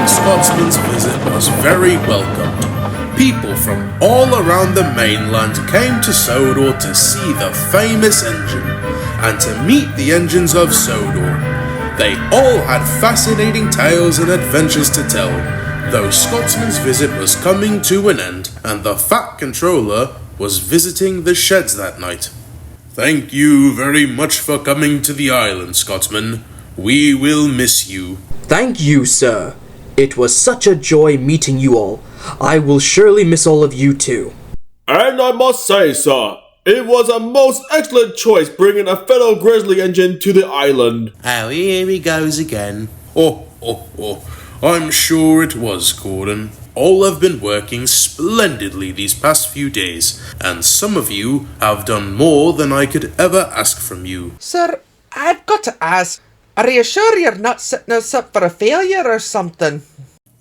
Scotsman's visit was very welcomed. People from all around the mainland came to Sodor to see the famous engine and to meet the engines of Sodor. They all had fascinating tales and adventures to tell, though Scotsman's visit was coming to an end and the Fat Controller was visiting the sheds that night. Thank you very much for coming to the island, Scotsman. We will miss you. Thank you, sir. It was such a joy meeting you all. I will surely miss all of you too. And I must say, sir, it was a most excellent choice bringing a fellow Grizzly engine to the island. Oh, here he goes again. I'm sure it was, Gordon. All have been working splendidly these past few days, and some of you have done more than I could ever ask from you. Sir, I've got to ask, are you sure you're not setting us up for a failure or something?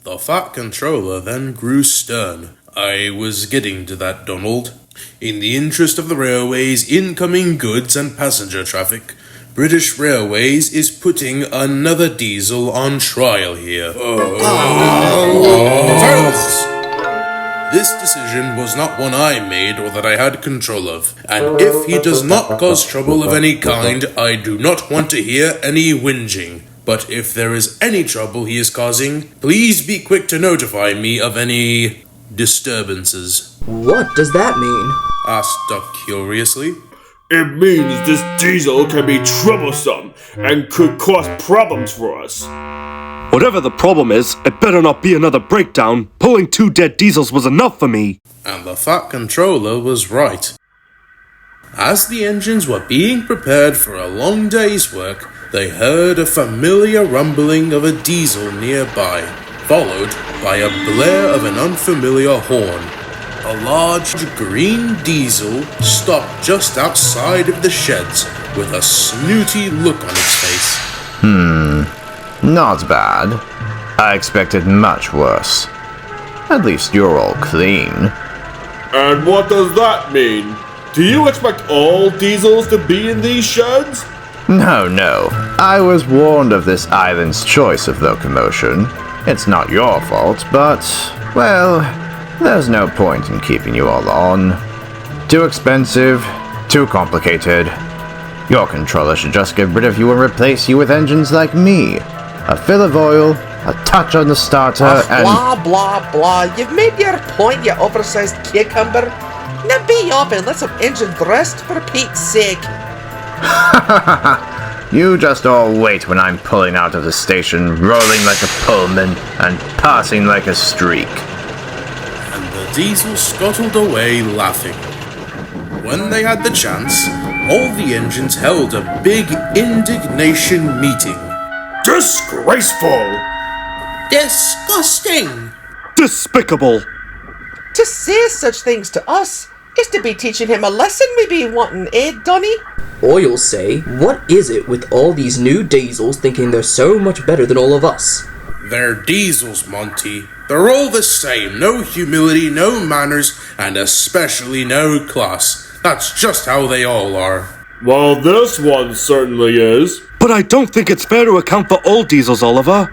The Fat Controller then grew stern. I was getting to that, Donald. In the interest of the railway's incoming goods and passenger traffic, British Railways is putting another diesel on trial here. This decision was not one I made or that I had control of, and if he does not cause trouble of any kind, I do not want to hear any whinging. But if there is any trouble he is causing, please be quick to notify me of any disturbances. What does that mean? Asked Duck curiously. It means this diesel can be troublesome and could cause problems for us. Whatever the problem is, it better not be another breakdown. Pulling 2 dead diesels was enough for me. And the Fat Controller was right. As the engines were being prepared for a long day's work, they heard a familiar rumbling of a diesel nearby, followed by a blare of an unfamiliar horn. A large green diesel stopped just outside of the sheds with a snooty look on its face. Not bad. I expected much worse. At least you're all clean. And what does that mean? Do you expect all diesels to be in these sheds? No. I was warned of this island's choice of locomotion. It's not your fault, but, well, there's no point in keeping you all on. Too expensive, too complicated. Your controller should just get rid of you and replace you with engines like me. A fill of oil, a touch on the starter, and... Blah, blah, blah. You've made your point, you oversized cucumber. Now be off and let some engines rest, for Pete's sake. You just all wait when I'm pulling out of the station, rolling like a Pullman, and passing like a streak. And the diesel scuttled away laughing. When they had the chance, all the engines held a big indignation meeting. Disgraceful! Disgusting! Despicable! To say such things to us is to be teaching him a lesson we be wanting, Donny? Oil say, what is it with all these new diesels thinking they're so much better than all of us? They're diesels, Monty. They're all the same. No humility, no manners, and especially no class. That's just how they all are. Well, this one certainly is. But I don't think it's fair to account for all diesels, Oliver.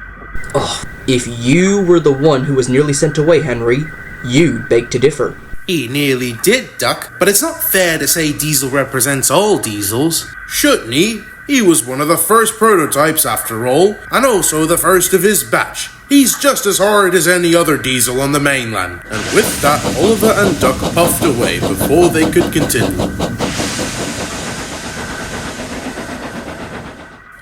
If you were the one who was nearly sent away, Henry, you'd beg to differ. He nearly did, Duck, but it's not fair to say diesel represents all diesels. Shouldn't he? He was one of the first prototypes after all, and also the first of his batch. He's just as hard as any other diesel on the mainland. And with that, Oliver and Duck puffed away before they could continue.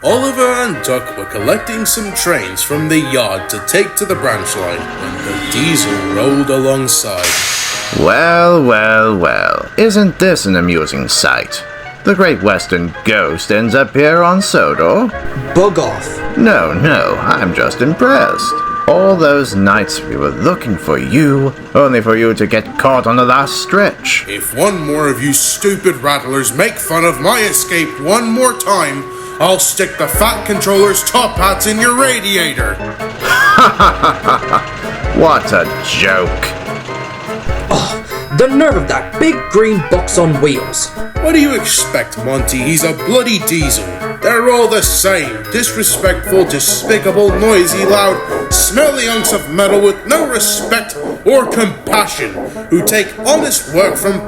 Oliver and Duck were collecting some trains from the yard to take to the branch line when the diesel rolled alongside. Well, isn't this an amusing sight? The Great Western Ghost ends up here on Sodor? Bug off. No, I'm just impressed. All those nights we were looking for you, only for you to get caught on the last stretch. If one more of you stupid rattlers make fun of my escape one more time, I'll stick the Fat Controller's top hats in your radiator. What a joke. The nerve of that big green box on wheels. What do you expect, Monty? He's a bloody diesel. They're all the same. Disrespectful, despicable, noisy, loud. smelly hunks of metal with no respect or compassion, who take honest work from...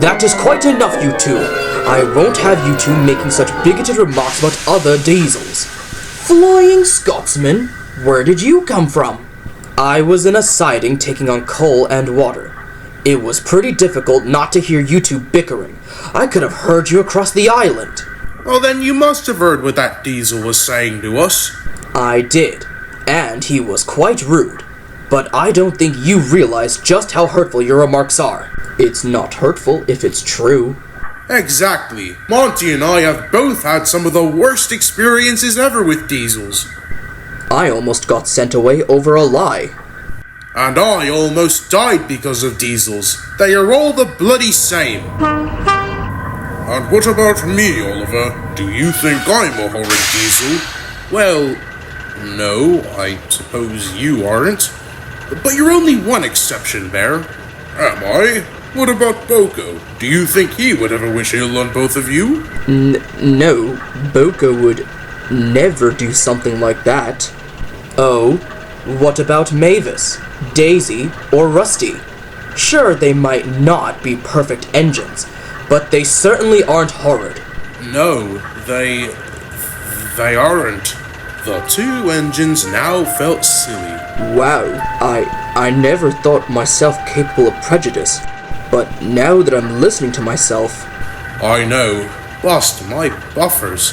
That is quite enough, you two. I won't have you two making such bigoted remarks about other diesels. Flying Scotsman, where did you come from? I was in a siding taking on coal and water. It was pretty difficult not to hear you two bickering. I could have heard you across the island. Well, then you must have heard what that diesel was saying to us. I did, and he was quite rude. But I don't think you realize just how hurtful your remarks are. It's not hurtful if it's true. Exactly. Monty and I have both had some of the worst experiences ever with diesels. I almost got sent away over a lie. And I almost died because of diesels. They are all the bloody same. And what about me, Oliver? Do you think I'm a horrid diesel? Well, no, I suppose you aren't. But you're only one exception, Bear. Am I? What about Boko? Do you think he would ever wish ill on both of you? No, Boko would never do something like that. Oh, what about Mavis, Daisy, or Rusty? Sure, they might not be perfect engines, but they certainly aren't horrid. No, they aren't. The two engines now felt silly. Wow, I never thought myself capable of prejudice, but now that I'm listening to myself... I know. Lost my buffers.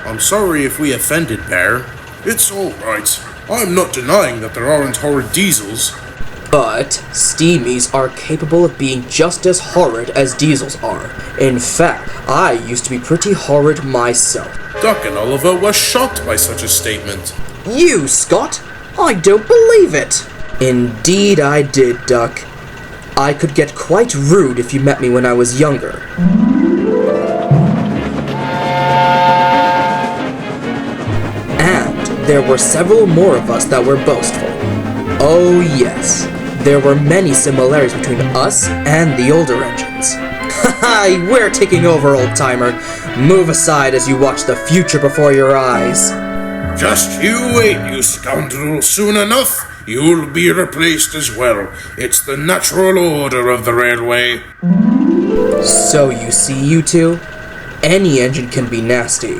I'm sorry if we offended, Bear. It's alright. I'm not denying that there aren't horrid diesels. But steamies are capable of being just as horrid as diesels are. In fact, I used to be pretty horrid myself. Duck and Oliver were shocked by such a statement. You, Scott? I don't believe it! Indeed I did, Duck. I could get quite rude if you met me when I was younger. And there were several more of us that were boastful. Oh yes, there were many similarities between us and the older engines. Haha, we're taking over, old-timer. Move aside as you watch the future before your eyes. Just you wait, you scoundrel. Soon enough, you'll be replaced as well. It's the natural order of the railway. So you see, you two? Any engine can be nasty,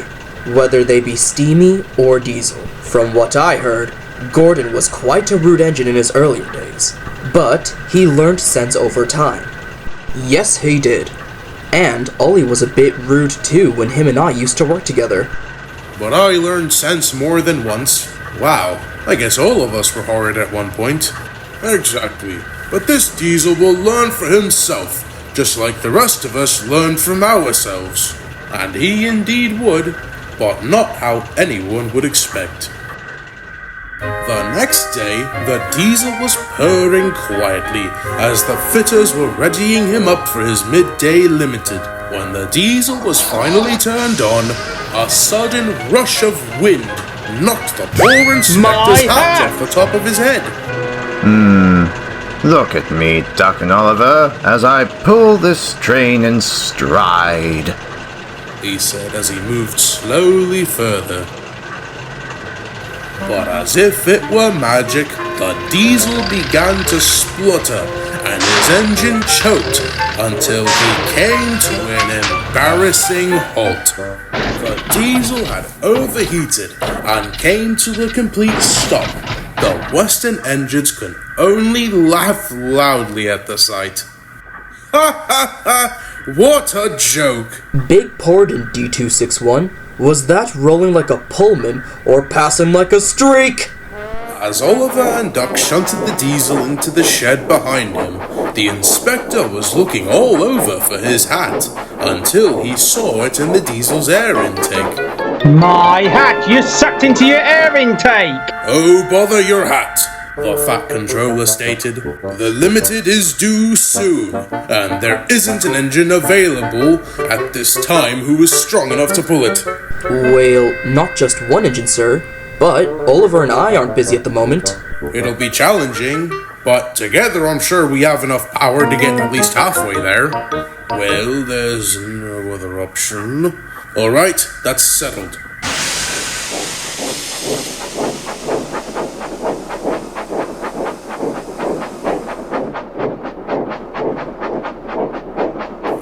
whether they be steamy or diesel. From what I heard, Gordon was quite a rude engine in his earlier days, but he learned sense over time. Yes, he did. And Ollie was a bit rude too when him and I used to work together. But I learned sense more than once. Wow, I guess all of us were horrid at one point. Exactly. But this diesel will learn for himself, just like the rest of us learned from ourselves. And he indeed would, but not how anyone would expect. The next day, the diesel was purring quietly as the fitters were readying him up for his midday limited. When the diesel was finally turned on, a sudden rush of wind knocked the poor inspector's hat off the top of his head. Look at me, Duck and Oliver, as I pull this train in stride, he said as he moved slowly further. But as if it were magic, the diesel began to splutter and his engine choked until he came to an embarrassing halt. The diesel had overheated and came to a complete stop. The Western engines could only laugh loudly at the sight. Ha ha ha! What a joke! Big Port in D261, was that rolling like a Pullman or passing like a streak? As Oliver and Duck shunted the diesel into the shed behind him, the inspector was looking all over for his hat until he saw it in the diesel's air intake. My hat! You sucked into your air intake! Oh, bother your hat, the Fat Controller stated. The limited is due soon, and there isn't an engine available at this time who is strong enough to pull it. Well, not just one engine, sir, but Oliver and I aren't busy at the moment. It'll be challenging, but together I'm sure we have enough power to get at least halfway there. Well, there's no other option. Alright, that's settled.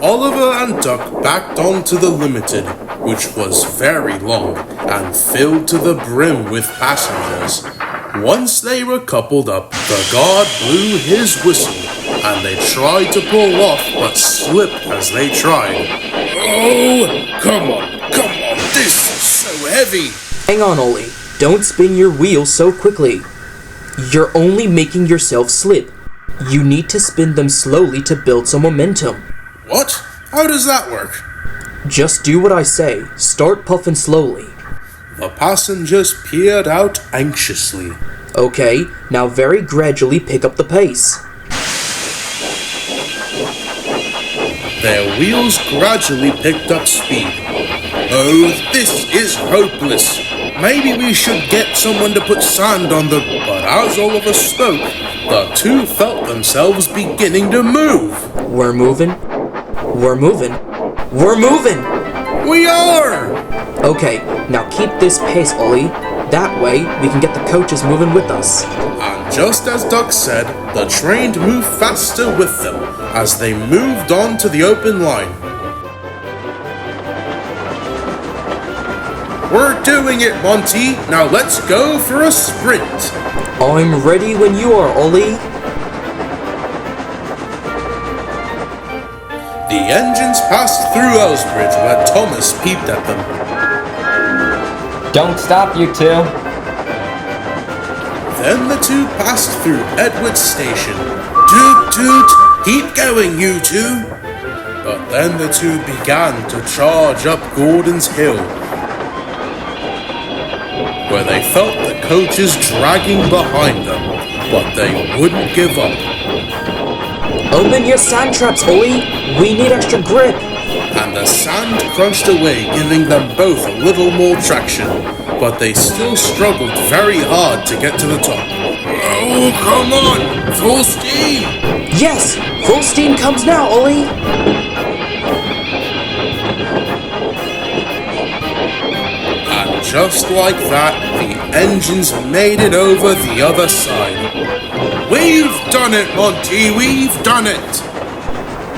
Oliver and Duck backed onto the Limited, which was very long and filled to the brim with passengers. Once they were coupled up, the guard blew his whistle, and they tried to pull off but slipped as they tried. Oh, come on, this is so heavy! Hang on, Ollie. Don't spin your wheels so quickly. You're only making yourself slip. You need to spin them slowly to build some momentum. What? How does that work? Just do what I say. Start puffing slowly. The passengers peered out anxiously. Okay, now very gradually pick up the pace. Their wheels gradually picked up speed. Oh, this is hopeless. Maybe we should get someone to put sand on the... But as Oliver spoke, the two felt themselves beginning to move. We're moving. We're moving. We're moving! We are! Okay, now keep this pace, Ollie. That way, we can get the coaches moving with us. And just as Duck said, the train moved faster with them as they moved on to the open line. We're doing it, Monty. Now let's go for a sprint. I'm ready when you are, Ollie. The engines passed through Elsbridge where Thomas peeped at them. Don't stop, you two. Then the two passed through Edward Station. Toot toot, keep going, you two. But then the two began to charge up Gordon's Hill, where they felt the coaches dragging behind them, but they wouldn't give up. Open your sand traps, Ollie. We need extra grip. And the sand crunched away, giving them both a little more traction, but they still struggled very hard to get to the top. Oh, come on! Full steam! Yes! Full steam comes now, Ollie! And just like that, the engines made it over the other side. We've done it, Monty! We've done it!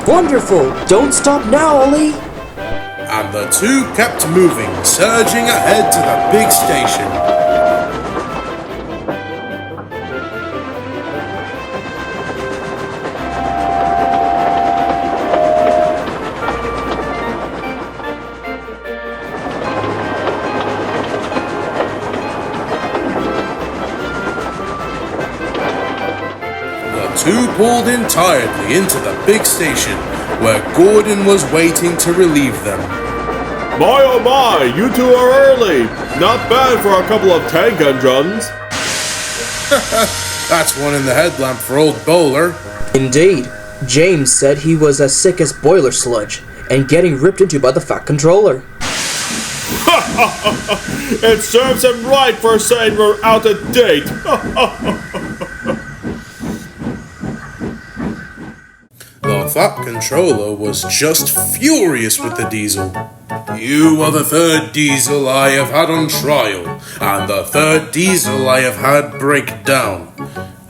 Wonderful! Don't stop now, Ollie! And the two kept moving, surging ahead to the big station. The two pulled in tiredly into the big station, where Gordon was waiting to relieve them. My oh my, you two are early. Not bad for a couple of tank engines. That's one in the headlamp for old Bowler. Indeed. James said he was as sick as boiler sludge, and getting ripped into by the fat controller. It serves him right for saying we're out of date. The fat controller was just furious with the diesel. You are the third diesel I have had on trial, and the third diesel I have had break down.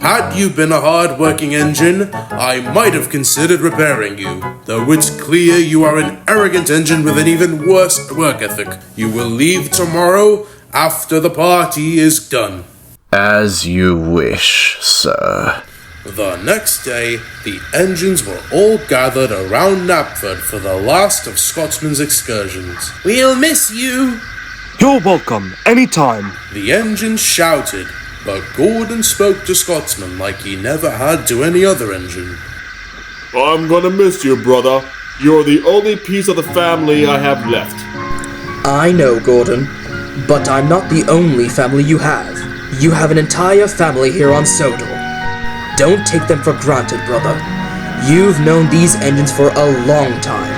Had you been a hard-working engine, I might have considered repairing you, though it's clear you are an arrogant engine with an even worse work ethic. You will leave tomorrow after the party is done. As you wish, sir. The next day, the engines were all gathered around Knapford for the last of Scotsman's excursions. We'll miss you! You're welcome, anytime. The engines shouted, but Gordon spoke to Scotsman like he never had to any other engine. I'm gonna miss you, brother. You're the only piece of the family I have left. I know, Gordon, but I'm not the only family you have. You have an entire family here on Sodor. Don't take them for granted, brother. You've known these engines for a long time.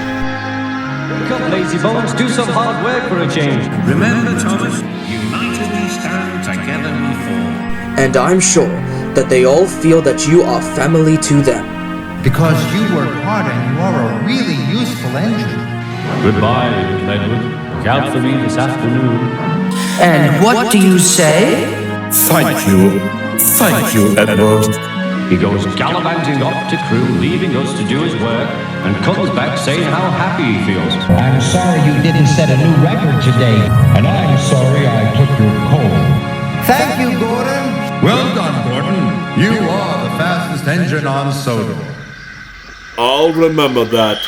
Wake up, lazy bones. Do some hard work for a change. Remember, Thomas, united we stand, together we fall. And I'm sure that they all feel that you are family to them. Because you work hard and you are a really useful engine. Goodbye, little Edward. Look out for me this afternoon. And what do you say? Thank you, Edward. He goes gallivanting off to crew, leaving us to do his work, and comes back saying how happy he feels. I'm sorry you didn't set a new record today. And I'm sorry I took your coal. Thank you, Gordon. Well done, Gordon. You are the fastest engine on Sodor. I'll remember that.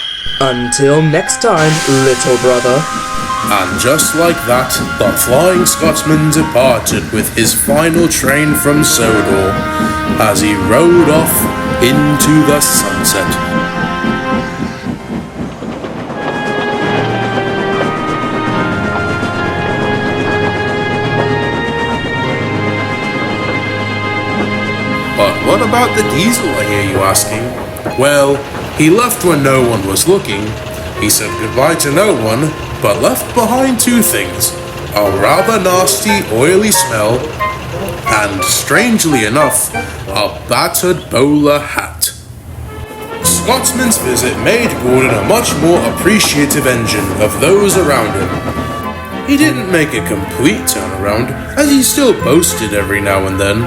Until next time, little brother. And just like that, the Flying Scotsman departed with his final train from Sodor as he rode off into the sunset. But what about the diesel, I hear you asking? Well, he left when no one was looking. He said goodbye to no one, but left behind two things: a rather nasty, oily smell, and, strangely enough, a battered bowler hat. Scotsman's visit made Gordon a much more appreciative engine of those around him. He didn't make a complete turnaround, as he still boasted every now and then,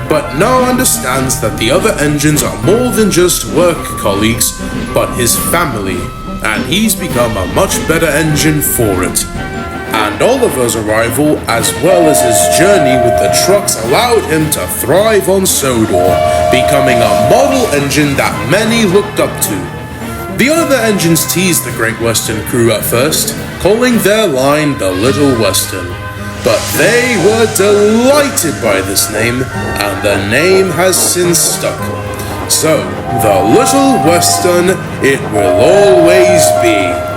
but now understands that the other engines are more than just work colleagues, but his family, and he's become a much better engine for it. And Oliver's arrival, as well as his journey with the trucks, allowed him to thrive on Sodor, becoming a model engine that many looked up to. The other engines teased the Great Western crew at first, calling their line the Little Western. But they were delighted by this name, and the name has since stuck. So, the Little Western it will always be.